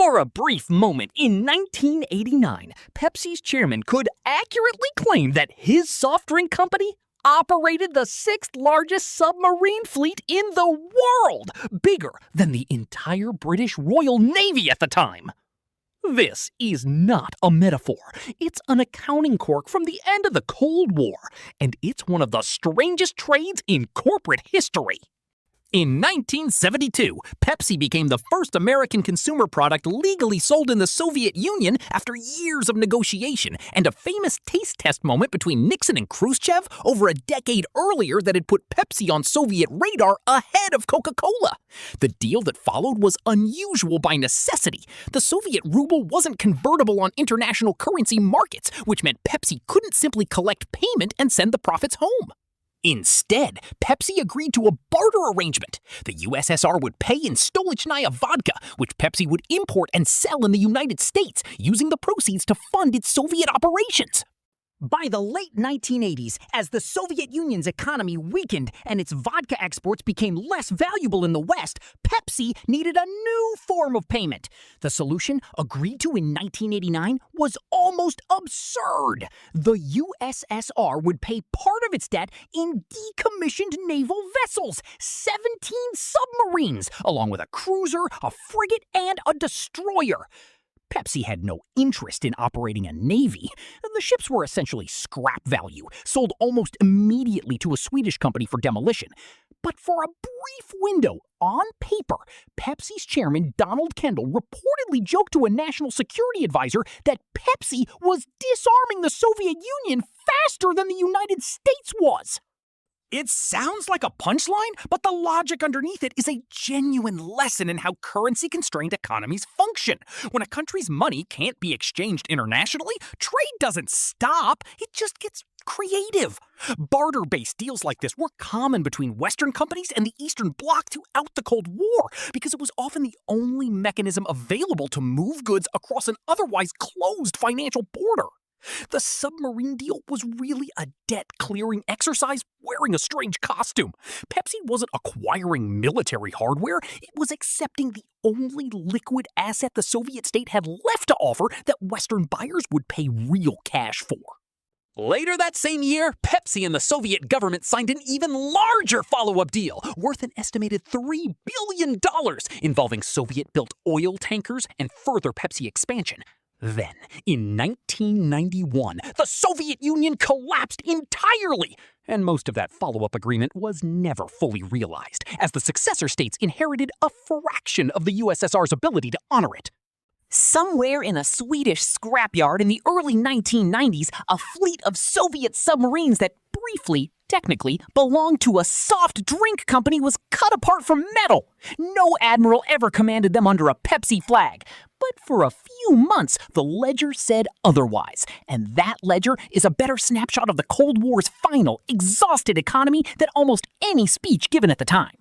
For a brief moment in 1989, Pepsi's chairman could accurately claim that his soft drink company operated the sixth largest submarine fleet in the world, bigger than the entire British Royal Navy at the time. This is not a metaphor. It's an accounting quirk from the end of the Cold War, and it's one of the strangest trades in corporate history. In 1972, Pepsi became the first American consumer product legally sold in the Soviet Union after years of negotiation and a famous taste test moment between Nixon and Khrushchev over a decade earlier that had put Pepsi on Soviet radar ahead of Coca-Cola. The deal that followed was unusual by necessity. The Soviet ruble wasn't convertible on international currency markets, which meant Pepsi couldn't simply collect payment and send the profits home. Instead, Pepsi agreed to a barter arrangement. The USSR would pay in Stolichnaya vodka, which Pepsi would import and sell in the United States, using the proceeds to fund its Soviet operations. By the late 1980s, as the Soviet Union's economy weakened and its vodka exports became less valuable in the West, Pepsi needed a new form of payment. The solution, agreed to in 1989, was almost absurd. The USSR would pay part of its debt in decommissioned naval vessels, 17 submarines, along with a cruiser, a frigate, and a destroyer. Pepsi had no interest in operating a navy. The ships were essentially scrap value, sold almost immediately to a Swedish company for demolition. But for a brief window, on paper, Pepsi's chairman Donald Kendall reportedly joked to a national security advisor that Pepsi was disarming the Soviet Union faster than the United States was. It sounds like a punchline, but the logic underneath it is a genuine lesson in how currency-constrained economies function. When a country's money can't be exchanged internationally, trade doesn't stop, it just gets creative. Barter-based deals like this were common between Western companies and the Eastern Bloc throughout the Cold War because it was often the only mechanism available to move goods across an otherwise closed financial border. The submarine deal was really a debt-clearing exercise wearing a strange costume. Pepsi wasn't acquiring military hardware, it was accepting the only liquid asset the Soviet state had left to offer that Western buyers would pay real cash for. Later that same year, Pepsi and the Soviet government signed an even larger follow-up deal, worth an estimated $3 billion, involving Soviet-built oil tankers and further Pepsi expansion. Then, in 1991, the Soviet Union collapsed entirely, and most of that follow-up agreement was never fully realized, as the successor states inherited a fraction of the USSR's ability to honor it. Somewhere in a Swedish scrapyard in the early 1990s, a fleet of Soviet submarines that briefly, technically, belonged to a soft drink company was cut apart from metal. No admiral ever commanded them under a Pepsi flag. But for a few months, the ledger said otherwise. And that ledger is a better snapshot of the Cold War's final, exhausted economy than almost any speech given at the time.